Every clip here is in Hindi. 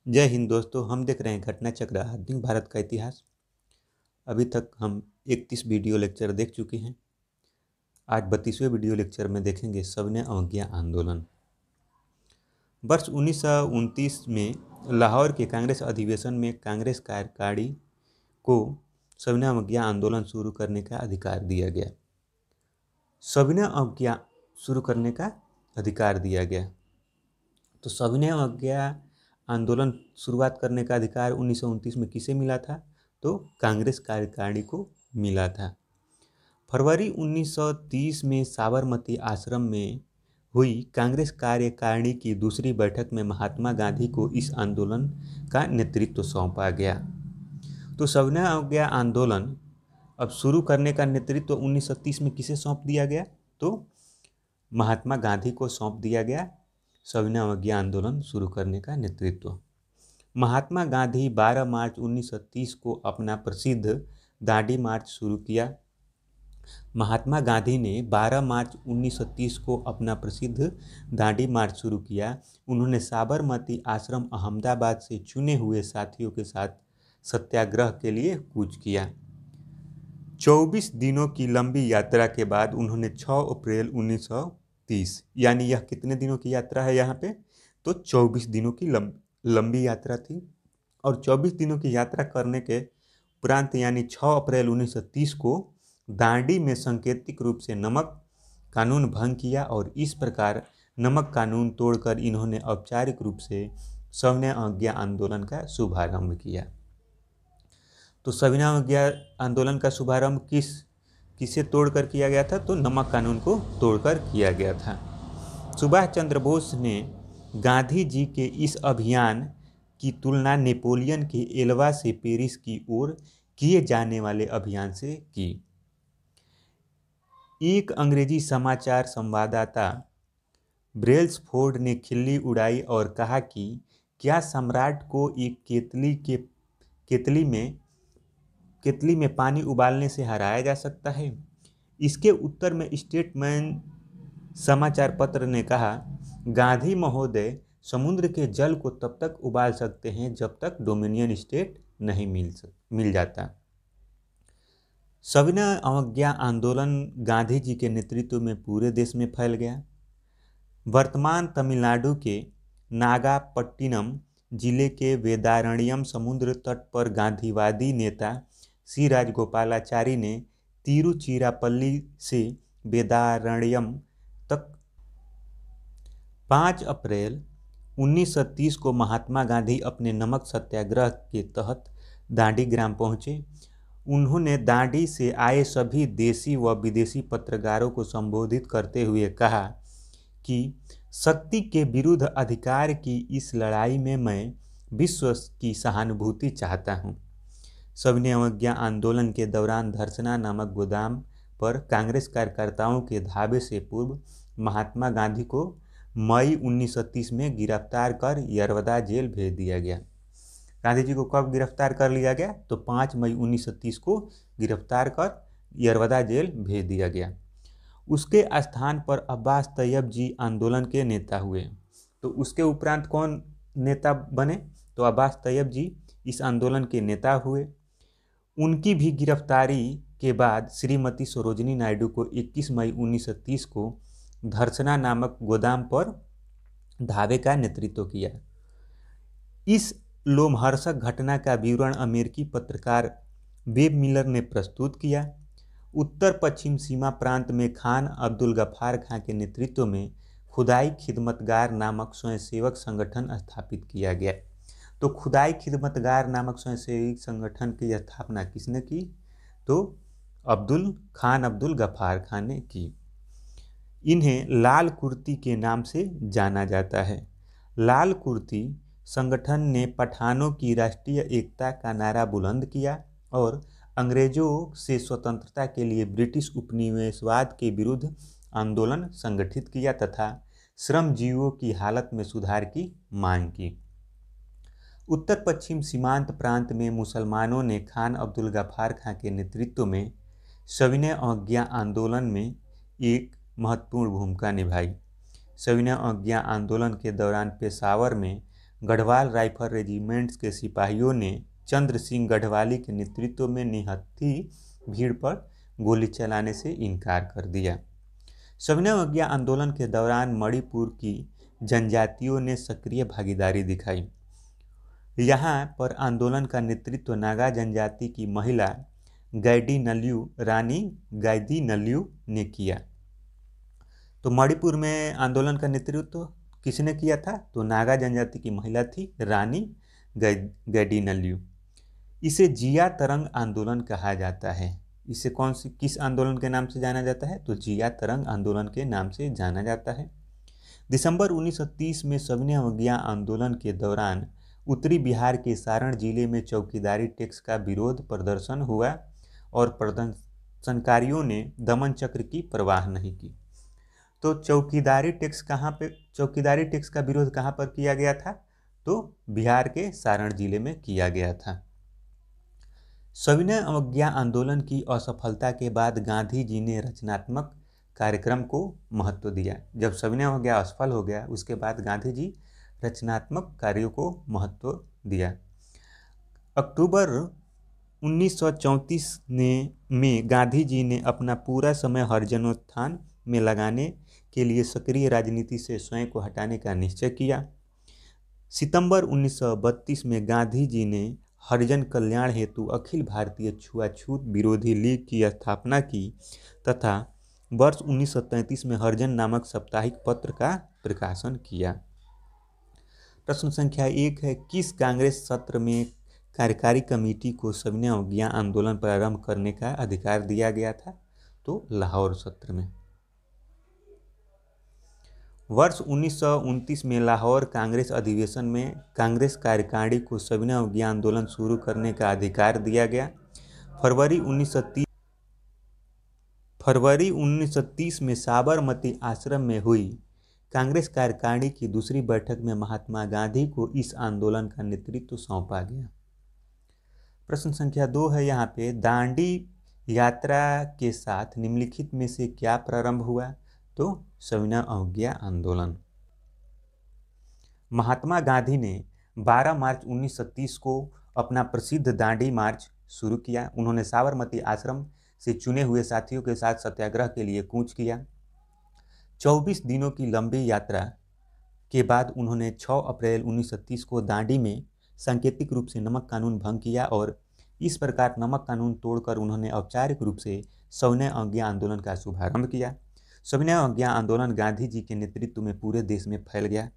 जय हिंद दोस्तों। हम देख रहे हैं घटना चक्र आधुनिक भारत का इतिहास। अभी तक हम 31 वीडियो लेक्चर देख चुके हैं। आज 32वें वीडियो लेक्चर में देखेंगे सविनय अवज्ञा आंदोलन। वर्ष 1929 में लाहौर के कांग्रेस अधिवेशन में कांग्रेस कार्यकारिणी को सविनय अवज्ञा आंदोलन शुरू करने का अधिकार दिया गया। सविनय अवज्ञा शुरू करने का अधिकार दिया गया। तो सविनय अवज्ञा आंदोलन शुरुआत करने का अधिकार 1929 में किसे मिला था? तो कांग्रेस कार्यकारिणी को मिला था। फरवरी 1930 में साबरमती आश्रम में हुई कांग्रेस कार्यकारिणी की दूसरी बैठक में महात्मा गांधी को इस आंदोलन का नेतृत्व सौंपा गया। तो सविनय अवज्ञा आंदोलन अब शुरू करने का नेतृत्व 1930 में किसे सौंप दिया गया? तो महात्मा गांधी को सौंप दिया गया सविनय अवज्ञा आंदोलन शुरू करने का नेतृत्व। महात्मा गांधी 12 मार्च 1930 को अपना प्रसिद्ध दांडी मार्च शुरू किया। महात्मा गांधी ने 12 मार्च 1930 को अपना प्रसिद्ध दांडी मार्च शुरू किया। उन्होंने साबरमती आश्रम अहमदाबाद से चुने हुए साथियों के साथ सत्याग्रह के लिए कूच किया। 24 दिनों की लंबी यात्रा के बाद उन्होंने 6 अप्रैल 1930, यानी यह कितने दिनों की यात्रा है यहाँ पे? तो 24 दिनों की लंबी यात्रा थी। और 24 दिनों की यात्रा करने के उपरांत यानी 6 अप्रैल 1930 को दांडी में सांकेतिक रूप से नमक कानून भंग किया और इस प्रकार नमक कानून तोड़कर इन्होंने औपचारिक रूप से सविनय अवज्ञा आंदोलन का शुभारंभ किया। तो सविनय अवज्ञा आंदोलन का शुभारंभ किसे तोड़कर किया गया था? तो नमक कानून को तोड़कर किया गया था। सुभाष चंद्र बोस ने गांधी जी के इस अभियान की तुलना नेपोलियन के एल्वा से पेरिस की ओर किए जाने वाले अभियान से की। एक अंग्रेजी समाचार संवाददाता ब्रेल्सफोर्ड ने खिल्ली उड़ाई और कहा कि क्या सम्राट को एक केतली में पानी उबालने से हराया जा सकता है? इसके उत्तर में स्टेटमैन समाचार पत्र ने कहा, गांधी महोदय समुद्र के जल को तब तक उबाल सकते हैं जब तक डोमिनियन स्टेट नहीं मिल जाता। सविनय अवज्ञा आंदोलन गांधी जी के नेतृत्व में पूरे देश में फैल गया। वर्तमान तमिलनाडु के नागापट्टिनम जिले के वेदारण्यम समुद्र तट पर गांधीवादी नेता सी राजगोपालाचारी ने तिरुचिरापल्ली से वेदारण्यम तक 5 अप्रैल 1930 को महात्मा गांधी अपने नमक सत्याग्रह के तहत दांडी ग्राम पहुंचे। उन्होंने दांडी से आए सभी देशी व विदेशी पत्रकारों को संबोधित करते हुए कहा कि शक्ति के विरुद्ध अधिकार की इस लड़ाई में मैं विश्व की सहानुभूति चाहता हूं। सविनय अवज्ञा आंदोलन के दौरान धर्सना नामक गोदाम पर कांग्रेस कार्यकर्ताओं के धावे से पूर्व महात्मा गांधी को मई 1930 में गिरफ्तार कर यरवदा जेल भेज दिया गया। गांधी जी को कब गिरफ्तार कर लिया गया? तो 5 मई 1930 को गिरफ्तार कर यरवदा जेल भेज दिया गया। उसके स्थान पर अब्बास तैयब जी आंदोलन के नेता हुए। तो उसके उपरांत कौन नेता बने? तो अब्बास तैयब जी इस आंदोलन के नेता हुए। उनकी भी गिरफ्तारी के बाद श्रीमती सरोजिनी नायडू को 21 मई 1930 को धर्सना नामक गोदाम पर धावे का नेतृत्व किया। इस लोमहर्षक घटना का विवरण अमेरिकी पत्रकार वेब मिलर ने प्रस्तुत किया। उत्तर पश्चिम सीमा प्रांत में खान अब्दुल गफ्फार खां के नेतृत्व में खुदाई खिदमतगार नामक स्वयंसेवक संगठन स्थापित किया गया। तो खुदाई खिदमतगार नामक स्वयंसेवी संगठन की स्थापना किसने की? तो खान अब्दुल गफ्फार खां ने की। इन्हें लाल कुर्ती के नाम से जाना जाता है। लाल कुर्ती संगठन ने पठानों की राष्ट्रीय एकता का नारा बुलंद किया और अंग्रेजों से स्वतंत्रता के लिए ब्रिटिश उपनिवेशवाद के विरुद्ध आंदोलन संगठित किया तथा श्रमजीवियों की हालत में सुधार की मांग की। उत्तर पश्चिम सीमांत प्रांत में मुसलमानों ने खान अब्दुल गफ्फार खां के नेतृत्व में सविनय अवज्ञा आंदोलन में एक महत्वपूर्ण भूमिका निभाई। सविनय अवज्ञा आंदोलन के दौरान पेशावर में गढ़वाल राइफल रेजिमेंट्स के सिपाहियों ने चंद्र सिंह गढ़वाली के नेतृत्व में निहत्थी भीड़ पर गोली चलाने से इनकार कर दिया। सविनय अवज्ञा आंदोलन के दौरान मणिपुर की जनजातियों ने सक्रिय भागीदारी दिखाई। यहाँ पर आंदोलन का नेतृत्व नागा जनजाति की महिला रानी गैदीनल्यू ने किया। तो मणिपुर में आंदोलन का नेतृत्व किसने किया था? तो नागा जनजाति की महिला थी रानी गैदीनल्यू। इसे जिया तरंग आंदोलन कहा जाता है। इसे किस आंदोलन के नाम से जाना जाता है? तो जिया तरंग आंदोलन के नाम से जाना जाता है। दिसंबर 1930 में सविनय अवज्ञा आंदोलन के दौरान उत्तरी बिहार के सारण जिले में चौकीदारी टैक्स का विरोध प्रदर्शन हुआ और प्रदर्शनकारियों ने दमन चक्र की परवाह नहीं की। तो चौकीदारी टैक्स का विरोध कहाँ पर किया गया था? तो बिहार के सारण जिले में किया गया था। सविनय अवज्ञा आंदोलन की असफलता के बाद गांधी जी ने रचनात्मक कार्यक्रम को महत्व दिया। जब सविनय अवज्ञा असफल हो गया उसके बाद गांधी जी रचनात्मक कार्यों को महत्व दिया। अक्टूबर 1934 में गांधी जी ने अपना पूरा समय हरिजनोत्थान में लगाने के लिए सक्रिय राजनीति से स्वयं को हटाने का निश्चय किया। सितंबर 1932 में गांधी जी ने हरिजन कल्याण हेतु अखिल भारतीय छुआछूत विरोधी लीग की स्थापना की तथा वर्ष 1933 में हरिजन नामक साप्ताहिक पत्र का प्रकाशन किया। प्रश्न संख्या 1 है, किस कांग्रेस सत्र में कार्यकारी कमेटी को सविनय अवज्ञा आंदोलन प्रारंभ करने का अधिकार दिया गया था? तो लाहौर सत्र में। वर्ष 1929 में लाहौर कांग्रेस अधिवेशन में कांग्रेस कार्यकारिणी को सविनय अवज्ञा आंदोलन शुरू करने का अधिकार दिया गया। फरवरी 1930 में साबरमती आश्रम में हुई कांग्रेस कार्यकारिणी की दूसरी बैठक में महात्मा गांधी को इस आंदोलन का नेतृत्व सौंपा गया। प्रश्न संख्या 2 है यहाँ पे, दांडी यात्रा के साथ निम्नलिखित में से क्या प्रारंभ हुआ? तो सविनय अवज्ञा आंदोलन। महात्मा गांधी ने 12 मार्च 1930 को अपना प्रसिद्ध दांडी मार्च शुरू किया। उन्होंने साबरमती आश्रम से चुने हुए साथियों के साथ सत्याग्रह के लिए कूच किया। 24 दिनों की लंबी यात्रा के बाद उन्होंने 6 अप्रैल 1930 को दांडी में सांकेतिक रूप से नमक कानून भंग किया और इस प्रकार नमक कानून तोड़कर उन्होंने औपचारिक रूप से सविनय अवज्ञा आंदोलन का शुभारंभ किया। सविनय अवज्ञा आंदोलन गांधी जी के नेतृत्व में पूरे देश में फैल गया।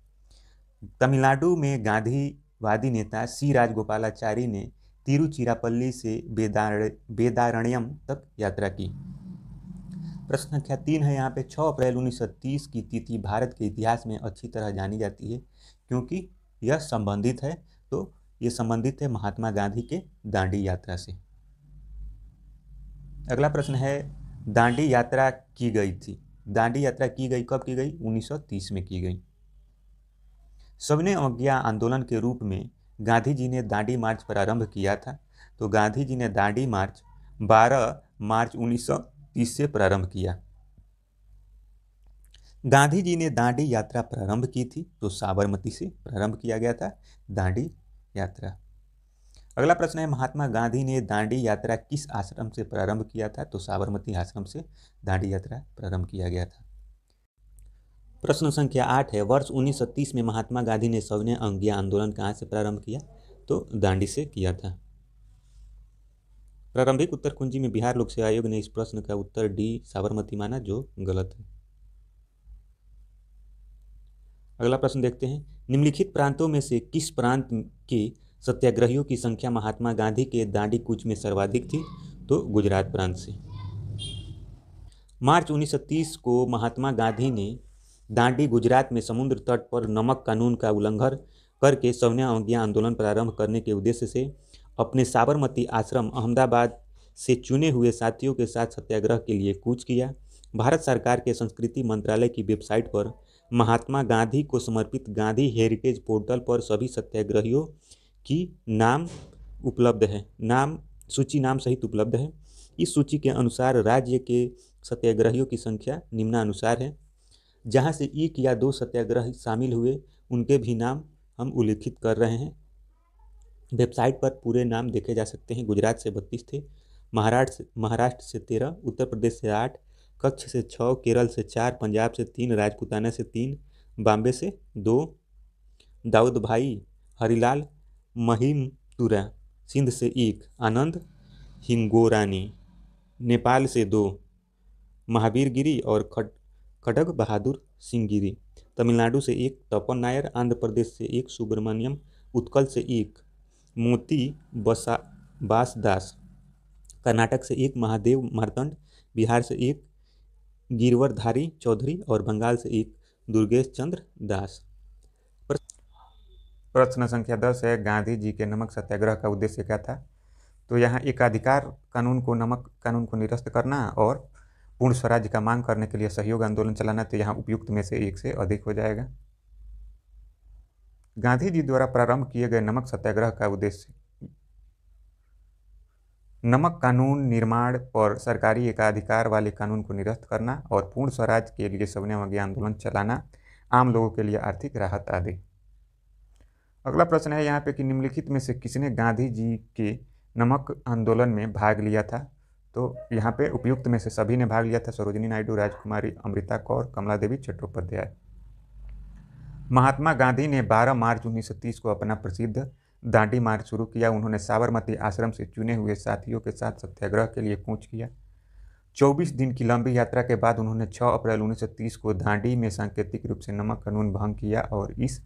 तमिलनाडु में गांधीवादी नेता सी राजगोपालाचारी ने तिरुचिरापल्ली से वेदारण्यम तक यात्रा की। प्रश्न संख्या 3 है यहाँ पे, 6 अप्रैल 1930 की तिथि भारत के इतिहास में अच्छी तरह जानी जाती है क्योंकि यह संबंधित है। तो ये संबंधित है महात्मा गांधी के दांडी यात्रा से। अगला प्रश्न है, दांडी यात्रा की गई थी। दांडी यात्रा की गई, कब की गई? 1930 में की गई। सविनय अवज्ञा आंदोलन के रूप में गांधी जी ने दांडी मार्च प्रारंभ किया था। तो गांधी जी ने दांडी मार्च 12 मार्च 1930 से प्रारंभ किया। गांधी जी ने दांडी यात्रा प्रारंभ की थी तो साबरमती से प्रारंभ किया गया था दांडी यात्रा। अगला प्रश्न है, महात्मा गांधी ने दांडी यात्रा किस आश्रम से प्रारंभ किया था? तो साबरमती आश्रम से दांडी यात्रा प्रारंभ किया गया था। प्रश्न संख्या 8 है, वर्ष 1930 में महात्मा गांधी ने सविनय अवज्ञा आंदोलन कहाँ से प्रारंभ किया? तो दांडी से किया था। प्रारंभिक उत्तर कुंजी में बिहार लोक सेवा आयोग ने इस प्रश्न का उत्तर डी साबरमती माना, जो गलत है। अगला प्रश्न देखते हैं, निम्नलिखित प्रांतों में से किस प्रांत के सत्याग्रहियों की संख्या महात्मा गांधी के दांडी कूच में सर्वाधिक थी? तो गुजरात प्रांत से। मार्च 1930 को महात्मा गांधी ने दांडी गुजरात में समुद्र तट पर नमक कानून का उल्लंघन करके सविनय अवज्ञा आंदोलन प्रारंभ करने के उद्देश्य से अपने साबरमती आश्रम अहमदाबाद से चुने हुए साथियों के साथ सत्याग्रह के लिए कूच किया। भारत सरकार के संस्कृति मंत्रालय की वेबसाइट पर महात्मा गांधी को समर्पित गांधी हेरिटेज पोर्टल पर सभी सत्याग्रहियों की नाम सूची नाम सहित उपलब्ध है। इस सूची के अनुसार राज्य के सत्याग्रहियों की संख्या निम्नानुसार है। जहां से 1 या 2 सत्याग्रही शामिल हुए उनके भी नाम हम उल्लिखित कर रहे हैं। वेबसाइट पर पूरे नाम देखे जा सकते हैं। गुजरात से 32 थे, महाराष्ट्र से 13, उत्तर प्रदेश से 8, कच्छ से 6, केरल से 4, पंजाब से 3, राजपूताना से 3, बॉम्बे से 2, दाऊद भाई हरिलाल महिमतुरा सिंध से 1, आनंद हिंगोरानी नेपाल से 2, महावीर गिरी और खड़ग बहादुर सिंह गिरी तमिलनाडु से 1, तपन नायर आंध्र प्रदेश से 1, सुब्रमण्यम उत्कल से 1, मोती बासदास कर्नाटक से 1, महादेव मार्तंड बिहार से 1, गिरवरधारी चौधरी और बंगाल से 1, दुर्गेश चंद्र दास। प्रश्न संख्या 10 है, गांधी जी के नमक सत्याग्रह का उद्देश्य क्या था? तो यहाँ एकाधिकार कानून को, नमक कानून को निरस्त करना और पूर्ण स्वराज्य का मांग करने के लिए सहयोग आंदोलन चलाना। तो यहाँ उपयुक्त में से 1 से अधिक हो जाएगा। गांधी जी द्वारा प्रारंभ किए गए नमक सत्याग्रह का उद्देश्य नमक कानून निर्माण और सरकारी एकाधिकार वाले कानून को निरस्त करना और पूर्ण स्वराज के लिए सविनय अवज्ञा आंदोलन चलाना, आम लोगों के लिए आर्थिक राहत आदि। अगला प्रश्न है यहाँ पे कि निम्नलिखित में से किसने गांधी जी के नमक आंदोलन में भाग लिया था? तो यहाँ पे उपयुक्त में से सभी ने भाग लिया था। सरोजिनी नायडू, राजकुमारी अमृता कौर, कमला देवी चट्टोपाध्याय। महात्मा गांधी ने 12 मार्च 1930 को अपना प्रसिद्ध दांडी मार्च शुरू किया। उन्होंने साबरमती आश्रम से चुने हुए साथियों के साथ सत्याग्रह के लिए कूच किया। 24 दिन की लंबी यात्रा के बाद उन्होंने 6 अप्रैल 1930 को दांडी में सांकेतिक रूप से नमक कानून भंग किया और इस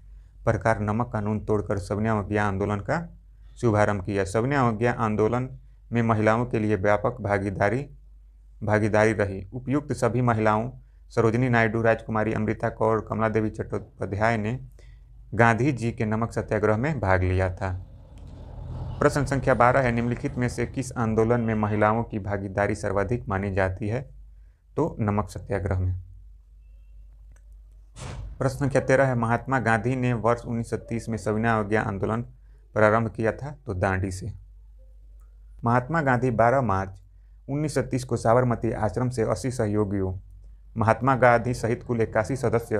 प्रकार नमक कानून तोड़कर सविनय अवज्ञा आंदोलन का शुभारंभ किया। सविनय अवज्ञा आंदोलन में महिलाओं के लिए व्यापक भागीदारी रही। उपयुक्त सभी महिलाओं सरोजिनी नायडू, राजकुमारी अमृता कौर, कमला देवी चट्टोपाध्याय ने गांधी जी के नमक सत्याग्रह में भाग लिया था। प्रश्न संख्या 12 है, निम्नलिखित में से किस आंदोलन में महिलाओं की भागीदारी सर्वाधिक मानी जाती है? तो नमक सत्याग्रह में। प्रश्न संख्या 13 है, महात्मा गांधी ने वर्ष 1930 में सविनय अवज्ञा आंदोलन प्रारंभ किया था? तो दांडी से। महात्मा गांधी 12 मार्च 1930 को साबरमती आश्रम से 80 सहयोगियों, महात्मा गांधी सहित कुल 81 सदस्य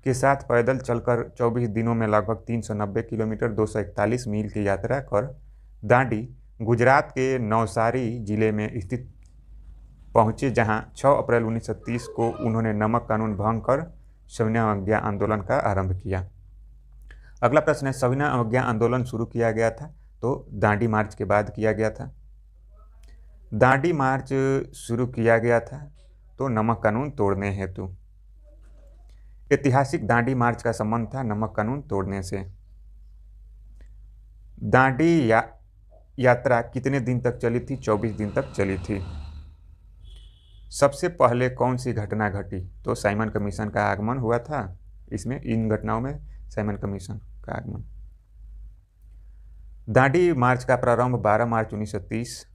के साथ पैदल चलकर 24 दिनों में लगभग 390 किलोमीटर 241 मील की यात्रा कर दांडी, गुजरात के नवसारी जिले में स्थित पहुंचे, जहां 6 अप्रैल 1930 को उन्होंने नमक कानून भंग कर सविनय अवज्ञा आंदोलन का आरंभ किया। अगला प्रश्न है, सविनय अवज्ञा आंदोलन शुरू किया गया था? तो दांडी मार्च के बाद किया गया था। दांडी मार्च शुरू किया गया था तो नमक कानून तोड़ने हेतु। ऐतिहासिक दांडी मार्च का संबंध था नमक कानून तोड़ने से। दांडी यात्रा कितने दिन तक चली थी? 24 दिन तक चली थी। सबसे पहले कौन सी घटना घटी? तो साइमन कमीशन का आगमन हुआ था। इसमें इन घटनाओं में साइमन कमीशन का आगमन। दांडी मार्च का प्रारंभ 12 मार्च 1930।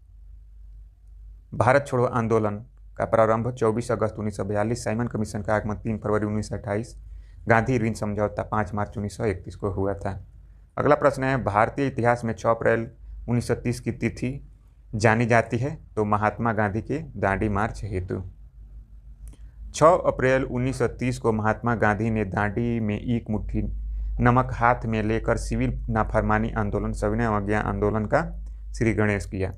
भारत छोड़ो आंदोलन का प्रारंभ 24 अगस्त 1942। साइमन कमीशन का आगमन 3 फरवरी 1928। गांधी ऋण समझौता 5 मार्च 1931 को हुआ था। अगला प्रश्न है, भारतीय इतिहास में 6 अप्रैल 1930 की तिथि जानी जाती है? तो महात्मा गांधी के दांडी मार्च हेतु। 6 अप्रैल 1930 को महात्मा गांधी ने दांडी में एक मुट्ठी नमक हाथ में लेकर सिविल नाफरमानी आंदोलन सविनय अवज्ञा आंदोलन का श्री गणेश किया।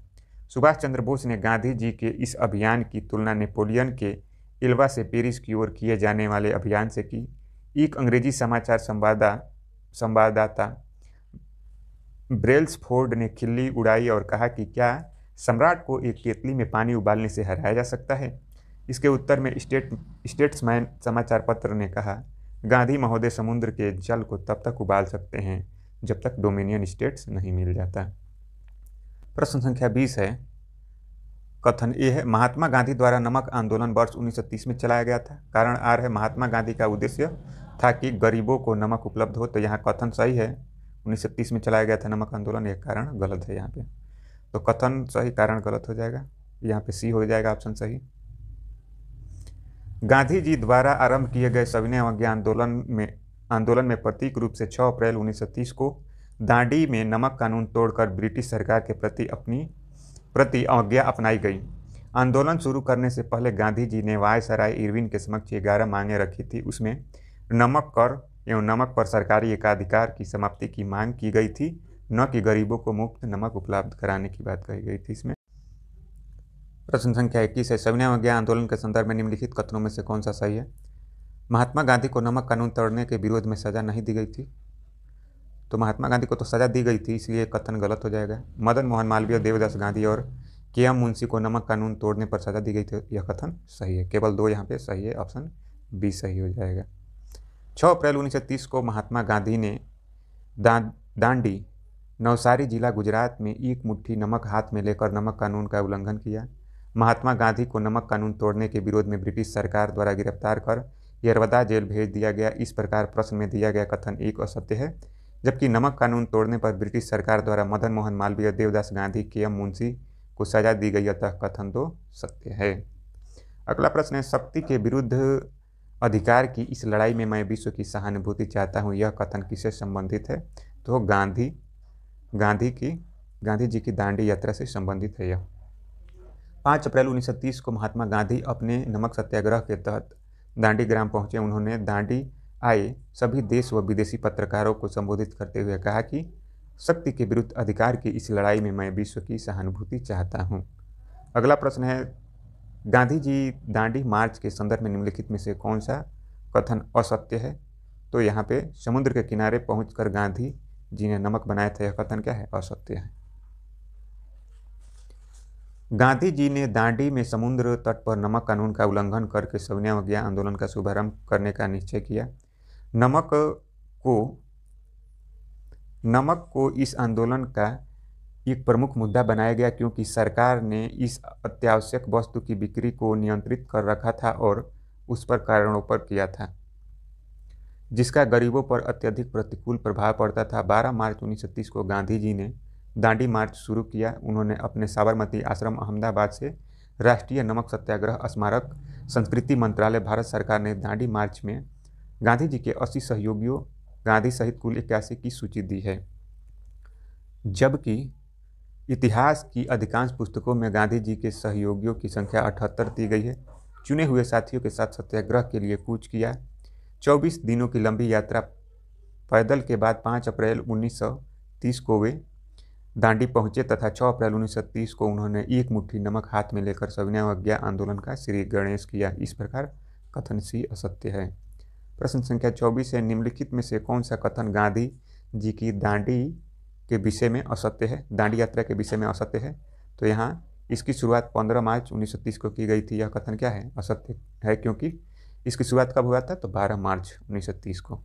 सुभाष चंद्र बोस ने गांधी जी के इस अभियान की तुलना नेपोलियन के एल्वा से पेरिस की ओर किए जाने वाले अभियान से की। एक अंग्रेजी समाचार संवाददाता ब्रेल्सफोर्ड ने खिल्ली उड़ाई और कहा कि क्या सम्राट को एक केतली में पानी उबालने से हराया जा सकता है? इसके उत्तर में स्टेट्समैन समाचार पत्र ने कहा, गांधी महोदय समुद्र के जल को तब तक उबाल सकते हैं जब तक डोमिनियन स्टेट्स नहीं मिल जाता। प्रश्न संख्या 20 है, कथन ए है, महात्मा गांधी द्वारा नमक आंदोलन वर्ष 1930 में चलाया गया था। कारण आर है, महात्मा गांधी का उद्देश्य था कि गरीबों को नमक उपलब्ध हो। तो यहाँ कथन सही है, 1930 में चलाया गया था नमक आंदोलन। यह कारण गलत है यहाँ पे। तो कथन सही, कारण गलत हो जाएगा। यहाँ पे सी हो जाएगा ऑप्शन सही। गांधी जी द्वारा आरंभ किए गए सविनय अवज्ञा आंदोलन में प्रतीक रूप से 6 अप्रैल 1930 को दांडी में नमक कानून तोड़कर ब्रिटिश सरकार के प्रति अवज्ञा अपनाई गई। आंदोलन शुरू करने से पहले गांधी जी ने वायसराय इरविन के समक्ष 11 मांगें रखी थी। उसमें नमक कर एवं नमक पर सरकारी एकाधिकार की समाप्ति की मांग की गई थी, न कि गरीबों को मुफ्त नमक उपलब्ध कराने की बात कही गई थी इसमें। प्रश्न संख्या 21 है, सविनय अवज्ञा आंदोलन के संदर्भ में निम्नलिखित कथनों में से कौन सा सही है? महात्मा गांधी को नमक कानून तोड़ने के विरोध में सजा नहीं दी गई थी, तो महात्मा गांधी को तो सजा दी गई थी, इसलिए कथन गलत हो जाएगा। मदन मोहन मालवीय, देवदास गांधी और के.एम. मुंशी को नमक कानून तोड़ने पर सजा दी गई थी, यह कथन सही है। केवल 2 यहाँ पे सही है, ऑप्शन बी सही हो जाएगा। 6 अप्रैल 1930 को महात्मा गांधी ने दांडी, नवसारी जिला गुजरात में एक मुट्ठी नमक हाथ में लेकर नमक कानून का उल्लंघन किया। महात्मा गांधी को नमक कानून तोड़ने के विरोध में ब्रिटिश सरकार द्वारा गिरफ्तार कर यरवदा जेल भेज दिया गया। इस प्रकार प्रश्न में दिया गया कथन एक असत्य है, जबकि नमक कानून तोड़ने पर ब्रिटिश सरकार द्वारा मदन मोहन मालवीय, देवदास गांधी, के.एम. मुंशी को सजा दी गई, अतः कथन 2 सत्य है। अगला प्रश्न है, शक्ति के विरुद्ध अधिकार की इस लड़ाई में मैं विश्व की सहानुभूति चाहता हूँ, यह कथन किससे संबंधित है? तो गांधी जी की दांडी यात्रा से संबंधित है यह। 5 अप्रैल 1930 को महात्मा गांधी अपने नमक सत्याग्रह के तहत दांडी ग्राम पहुंचे। उन्होंने दांडी आए सभी देश व विदेशी पत्रकारों को संबोधित करते हुए कहा कि शक्ति के विरुद्ध अधिकार की इस लड़ाई में मैं विश्व की सहानुभूति चाहता हूं। अगला प्रश्न है, गांधी जी दांडी मार्च के संदर्भ में निम्नलिखित में से कौन सा कथन असत्य है? तो यहाँ पे समुद्र के किनारे पहुंचकर गांधी जी ने नमक बनाया था, यह कथन क्या है? असत्य है। गांधी जी ने दांडी में समुद्र तट पर नमक कानून का उल्लंघन करके सविनय अवज्ञा आंदोलन का शुभारंभ करने का निश्चय किया। नमक को इस आंदोलन का एक प्रमुख मुद्दा बनाया गया, क्योंकि सरकार ने इस अत्यावश्यक वस्तु की बिक्री को नियंत्रित कर रखा था और उस पर कारणों किया था, जिसका गरीबों पर अत्यधिक प्रतिकूल प्रभाव पड़ता था। 12 मार्च 1930 को गांधी जी ने दांडी मार्च शुरू किया। उन्होंने अपने साबरमती आश्रम अहमदाबाद से राष्ट्रीय नमक सत्याग्रह स्मारक संस्कृति मंत्रालय भारत सरकार ने दांडी मार्च में गांधी जी के 80 सहयोगियों गांधी सहित कुल 81 की सूची दी है, जबकि इतिहास की अधिकांश पुस्तकों में गांधी जी के सहयोगियों की संख्या 78 दी गई है। चुने हुए साथियों के साथ सत्याग्रह के लिए कूच किया। 24 दिनों की लंबी यात्रा पैदल के बाद 5 अप्रैल 1930 को वे दांडी पहुंचे तथा 6 अप्रैल 1930 को उन्होंने एक मुट्ठी नमक हाथ में लेकर सविनय अवज्ञा आंदोलन का श्री गणेश किया। इस प्रकार कथन सी असत्य है। प्रश्न संख्या 24 है, निम्नलिखित में से कौन सा कथन गांधी जी की दांडी के विषय में असत्य है? दांडी यात्रा के विषय में असत्य है। तो यहाँ इसकी शुरुआत 15 मार्च 1930 को की गई थी, यह कथन क्या है? असत्य है, क्योंकि इसकी शुरुआत कब हुआ था? तो 12 मार्च 1930 को।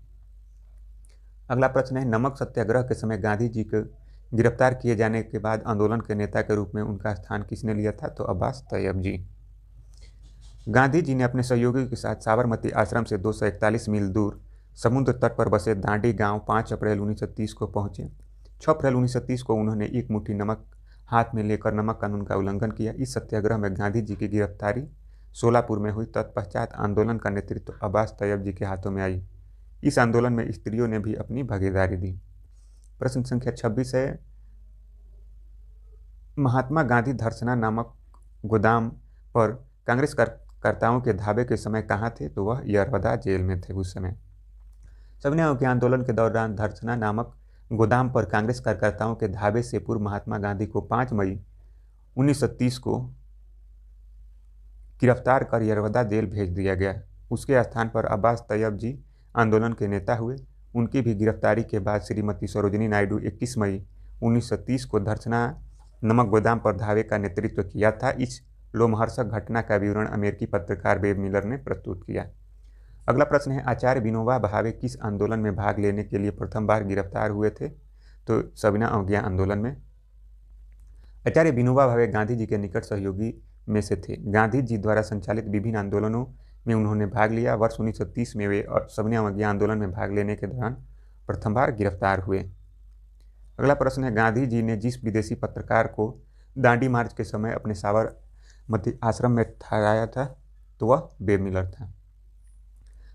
अगला प्रश्न है, नमक सत्याग्रह के समय गांधी जी को गिरफ्तार किए जाने के बाद आंदोलन के नेता के रूप में उनका स्थान किसने लिया था? तो अब्बास तैयब जी। गांधी जी ने अपने सहयोगियों के साथ साबरमती आश्रम से 241 मील दूर समुद्र तट पर बसे दांडी गांव 5 अप्रैल 1930 को पहुंचे। 6 अप्रैल 1930 को उन्होंने एक मुट्ठी नमक हाथ में लेकर नमक कानून का उल्लंघन किया। इस सत्याग्रह में गांधी जी की गिरफ्तारी सोलापुर में हुई। तत्पश्चात आंदोलन का नेतृत्व अब्बास तैयब जी के हाथों में आई। इस आंदोलन में स्त्रियों ने भी अपनी भागीदारी दी। प्रश्न संख्या 26 है, महात्मा गांधी धर्सना नामक गोदाम पर कांग्रेस कार्यकर्ताओं के धावे के समय कहाँ थे? तो वह यरवदा जेल में थे उस समय। सविनय अवज्ञा आंदोलन के दौरान धर्सना नामक गोदाम पर कांग्रेस कार्यकर्ताओं के धावे से पूर्व महात्मा गांधी को 5 मई 1930 को गिरफ्तार कर यरवदा जेल भेज दिया गया। उसके स्थान पर अब्बास तैयब जी आंदोलन के नेता हुए। उनकी भी गिरफ्तारी के बाद श्रीमती सरोजिनी नायडू 21 मई 1930 को धर्सना नमक गोदाम पर धावे का नेतृत्व किया था। इस लोमहर्षक घटना का विवरण अमेरिकी पत्रकार बेब मिलर ने प्रस्तुत किया। अगला प्रश्न है, आचार्य विनोबा भावे किस आंदोलन में भाग लेने के लिए प्रथम बार गिरफ्तार हुए थे? तो सविनय अवज्ञा आंदोलन में। आचार्य विनोबा भावे गांधी जी के निकट सहयोगी में से थे। गांधी जी द्वारा संचालित विभिन्न आंदोलनों में उन्होंने भाग लिया। वर्ष 1930 में वे सविनय अवज्ञा आंदोलन में भाग लेने के दौरान प्रथम बार गिरफ्तार हुए। अगला प्रश्न है, गांधी जी ने जिस विदेशी पत्रकार को दांडी मार्च के समय अपने साबरमती आश्रम में ठहराया था, तो वह बेब मिलर था।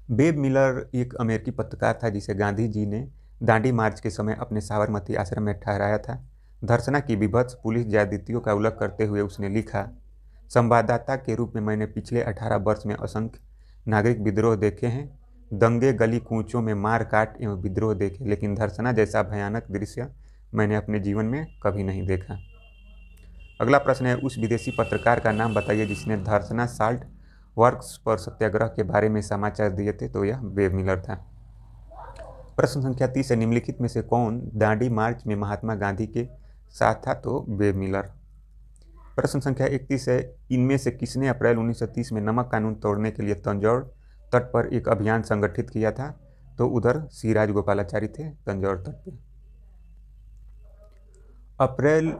बेब मिलर एक अमेरिकी पत्रकार था जिसे गांधी जी ने दांडी मार्च के समय अपने साबरमती आश्रम में ठहराया था। धर्सना की विभत्स पुलिस ज्यादतियों का उल्लेख करते हुए उसने लिखा, संवाददाता के रूप में मैंने पिछले 18 वर्ष में असंख्य नागरिक विद्रोह देखे हैं। दंगे गली कूचों में मार काट एवं विद्रोह देखे, लेकिन धर्सना जैसा भयानक दृश्य मैंने अपने जीवन में कभी नहीं देखा। अगला प्रश्न है, उस विदेशी पत्रकार का नाम बताइए जिसने धर्सना साल्ट वर्क्स पर सत्याग्रह के बारे में समाचार दिए थे। तो यह वेब मिलर था। प्रश्न संख्या 30 है, निम्नलिखित में से कौन दांडी मार्च में महात्मा गांधी के साथ था। तो वेब मिलर। प्रश्न संख्या 31 है, इनमें से किसने अप्रैल 1930 में नमक कानून तोड़ने के लिए तंजौर तट पर एक अभियान संगठित किया था। तो उधर सी राजगोपालाचारी थे तंजौर तट पर।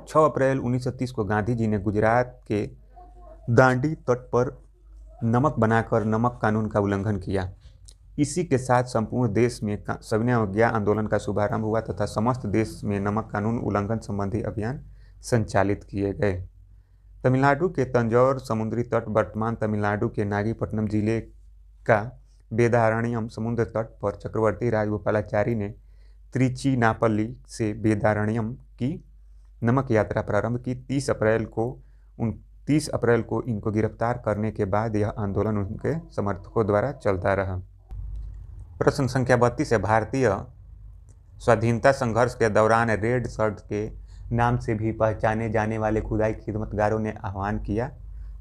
6 अप्रैल 1930 को गांधी जी ने गुजरात के दांडी तट पर नमक बनाकर नमक कानून का उल्लंघन किया। इसी के साथ संपूर्ण देश में सविनय अवज्ञा आंदोलन का शुभारंभ हुआ तथा समस्त देश में नमक कानून उल्लंघन संबंधी अभियान संचालित किए गए। तमिलनाडु के तंजौर समुद्री तट वर्तमान तमिलनाडु के नागपट्टिनम जिले का वेदारण्यम समुद्र तट पर चक्रवर्ती राजगोपालाचारी ने त्रिचिनापल्ली से वेदारण्यम की नमक यात्रा प्रारंभ की। 30 अप्रैल को इनको गिरफ्तार करने के बाद यह आंदोलन उनके समर्थकों द्वारा चलता रहा। प्रश्न संख्या 32 है, भारतीय स्वाधीनता संघर्ष के दौरान रेड शर्ट के नाम से भी पहचाने जाने वाले खुदाई खिदमतगारों ने आह्वान किया।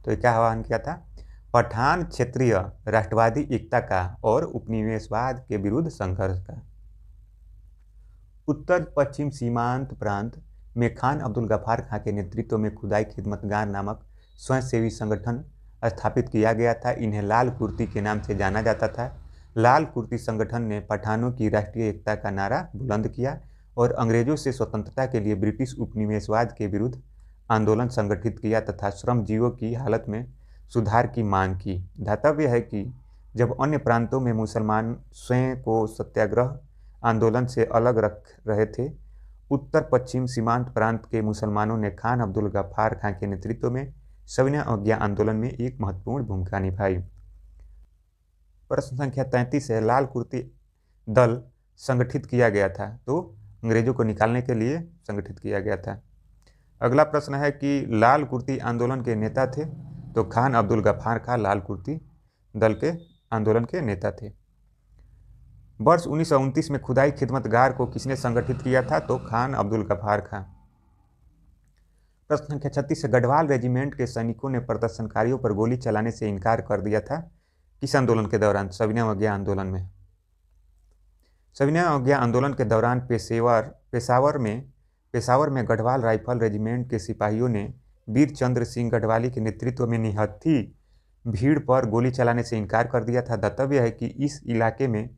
तो क्या आह्वान किया था? पठान क्षेत्रीय राष्ट्रवादी एकता का और उपनिवेशवाद के विरुद्ध संघर्ष का। उत्तर पश्चिम सीमांत प्रांत में खान अब्दुल गफ्फार खां के नेतृत्व में खुदाई खिदमतगार नामक स्वयंसेवी संगठन स्थापित किया गया था। इन्हें लाल कुर्ती के नाम से जाना जाता था। लाल कुर्ती संगठन ने पठानों की राष्ट्रीय एकता का नारा बुलंद किया और अंग्रेजों से स्वतंत्रता के लिए ब्रिटिश उपनिवेशवाद के विरुद्ध आंदोलन संगठित किया तथा श्रमजीवियों की हालत में सुधार की मांग की। ध्यातव्य है कि जब अन्य प्रांतों में मुसलमान स्वयं को सत्याग्रह आंदोलन से अलग रख रहे थे, उत्तर पश्चिम सीमांत प्रांत के मुसलमानों ने खान अब्दुल गफ्फार खां के नेतृत्व में सविनय अवज्ञा आंदोलन में एक महत्वपूर्ण भूमिका निभाई। प्रश्न संख्या 33 है, लाल कुर्ती दल संगठित किया गया था। तो अंग्रेजों को निकालने के लिए संगठित किया गया था। अगला प्रश्न है कि लाल कुर्ती आंदोलन के नेता थे। तो खान अब्दुल गफ्फार खां लाल कुर्ती दल के आंदोलन के नेता थे। वर्ष 1929 में खुदाई खिदमतगार को किसने संगठित किया था? तो खान अब्दुल गफ्फार खां। प्रश्न संख्या 36 है, गढ़वाल रेजिमेंट के सैनिकों ने प्रदर्शनकारियों पर गोली चलाने से इनकार कर दिया था किस आंदोलन के दौरान? सविनय अवज्ञा आंदोलन में। सविनय अवज्ञा आंदोलन के दौरान पेशावर में गढ़वाल राइफल रेजिमेंट के सिपाहियों ने वीर चंद्र सिंह गढ़वाली के नेतृत्व में निहत्थी भीड़ पर गोली चलाने से इनकार कर दिया था। दातव्य है कि इस इलाके में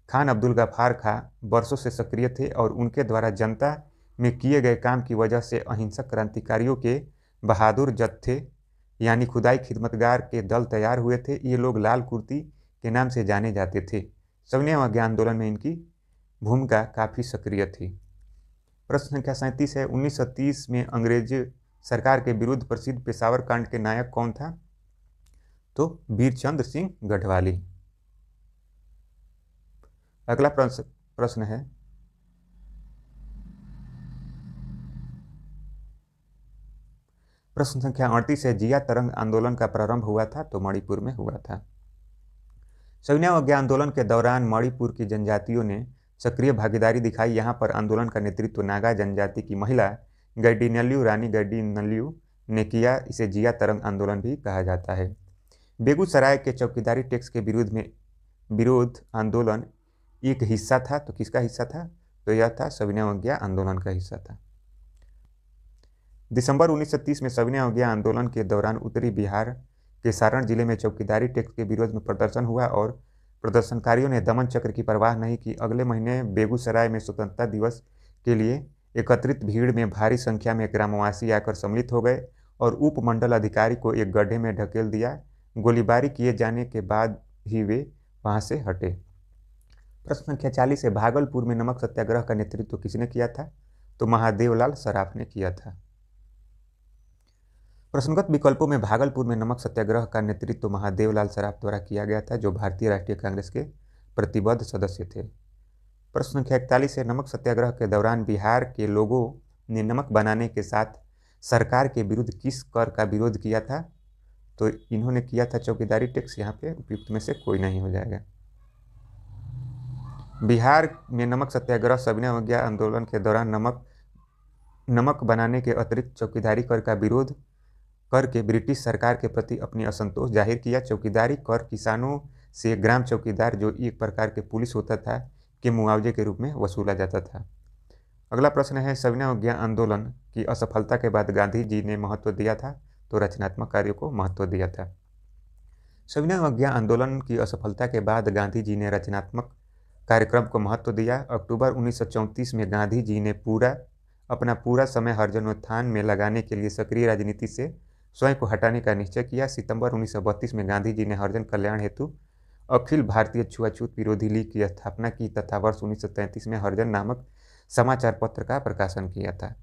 खान अब्दुल गफ्फार खां वर्षों से सक्रिय थे और उनके द्वारा जनता में किए गए काम की वजह से अहिंसक क्रांतिकारियों के बहादुर जत्थे यानी खुदाई खिदमतगार के दल तैयार हुए थे। ये लोग लाल कुर्ती के नाम से जाने जाते थे। सविनय अवज्ञा आंदोलन में इनकी भूमिका काफ़ी सक्रिय थी। प्रश्न संख्या 37 है, 1930 में अंग्रेज सरकार के विरुद्ध प्रसिद्ध पेशावर कांड के नायक कौन था? तो वीरचंद्र सिंह गढ़वाली। अगला प्रश्न है, प्रश्न संख्या 38 है, जिया तरंग आंदोलन का प्रारंभ हुआ था। तो मणिपुर में हुआ था। सविनय अवज्ञा आंदोलन के दौरान मणिपुर की जनजातियों ने सक्रिय भागीदारी दिखाई। यहाँ पर आंदोलन का नेतृत्व नागा जनजाति की महिला गैडिनल्यू रानी गैडिनल्यू ने किया। इसे जिया तरंग आंदोलन भी कहा जाता है। बेगूसराय के चौकीदारी टैक्स के विरोध आंदोलन एक हिस्सा था। तो किसका हिस्सा था? तो यह था सविनय अवज्ञा आंदोलन का हिस्सा था। दिसंबर 1930 में सविनय अवज्ञा आंदोलन के दौरान उत्तरी बिहार के सारण जिले में चौकीदारी टैक्स के विरोध में प्रदर्शन हुआ और प्रदर्शनकारियों ने दमन चक्र की परवाह नहीं की। अगले महीने बेगूसराय में स्वतंत्रता दिवस के लिए एकत्रित भीड़ में भारी संख्या में ग्रामवासी आकर सम्मिलित हो गए और उपमंडल अधिकारी को एक गड्ढे में ढकेल दिया। गोलीबारी किए जाने के बाद ही वे वहां से हटे। प्रश्न संख्या 40 है, भागलपुर में नमक सत्याग्रह का नेतृत्व किसने किया था? तो महादेवलाल सराफ ने किया था। प्रश्नगत विकल्पों में भागलपुर में नमक सत्याग्रह का नेतृत्व महादेवलाल सराफ द्वारा किया गया था, जो भारतीय राष्ट्रीय कांग्रेस के प्रतिबद्ध सदस्य थे। प्रश्न संख्या 41 है, नमक सत्याग्रह के दौरान बिहार के लोगों ने नमक बनाने के साथ सरकार के विरुद्ध किस कर का विरोध किया था? तो इन्होंने किया था चौकीदारी टैक्स। यहाँ पे उपयुक्त में से कोई नहीं हो जाएगा। बिहार में नमक सत्याग्रह सविनय अवज्ञा आंदोलन के दौरान नमक बनाने के अतिरिक्त चौकीदारी कर का विरोध करके ब्रिटिश सरकार के प्रति अपनी असंतोष जाहिर किया। चौकीदारी कर किसानों से ग्राम चौकीदार, जो एक प्रकार के पुलिस होता था, के मुआवजे के रूप में वसूला जाता था। अगला प्रश्न है, सविनय अवज्ञा आंदोलन की असफलता के बाद गांधी जी ने महत्व दिया था तो रचनात्मक कार्यों को महत्व दिया था। सविनय अवज्ञा आंदोलन की असफलता के बाद गांधी जी ने रचनात्मक कार्यक्रम को महत्व दिया। अक्टूबर 1934 में गांधी जी ने अपना पूरा समय हरिजनोत्थान में लगाने के लिए सक्रिय राजनीति से स्वयं को हटाने का निश्चय किया। सितंबर 1932 में गांधी जी ने हरिजन कल्याण हेतु अखिल भारतीय छुआछूत विरोधी लीग की स्थापना की तथा वर्ष 1933 में हरिजन नामक समाचार पत्र का प्रकाशन किया था।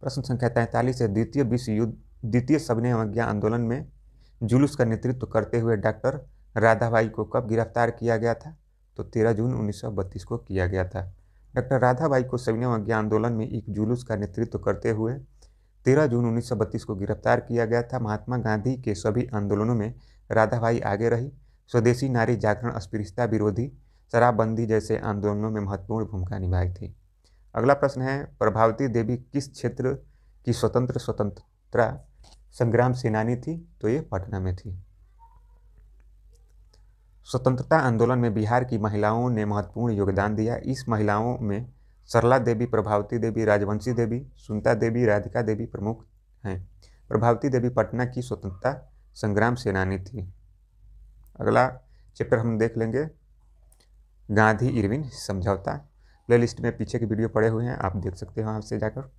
प्रश्न संख्या 43 है, द्वितीय सविनय अवज्ञा आंदोलन में जुलूस का नेतृत्व करते हुए डॉक्टर राधाबाई को कब गिरफ्तार किया गया था? तो 13 जून 1932 को किया गया था। डॉक्टर राधाबाई को सविनय अवज्ञा आंदोलन में एक जुलूस का नेतृत्व करते हुए 13 जून 1932 को गिरफ्तार किया गया था। महात्मा गांधी के सभी आंदोलनों में राधाबाई आगे रही। स्वदेशी नारी जागरण, अस्पृश्यता विरोधी, शराबबंदी जैसे आंदोलनों में महत्वपूर्ण भूमिका निभाई थी। अगला प्रश्न है, प्रभावती देवी किस क्षेत्र की स्वतंत्रता संग्राम सेनानी थी? तो ये पटना में थी। स्वतंत्रता आंदोलन में बिहार की महिलाओं ने महत्वपूर्ण योगदान दिया। इस महिलाओं में सरला देवी, प्रभावती देवी, राजवंशी देवी, सुनीता देवी, राधिका देवी प्रमुख हैं। प्रभावती देवी पटना की स्वतंत्रता संग्राम सेनानी थी। अगला चैप्टर हम देख लेंगे, गांधी इरविन समझौता। प्लेलिस्ट में पीछे की वीडियो पड़े हुए हैं, आप देख सकते हो आपसे जाकर।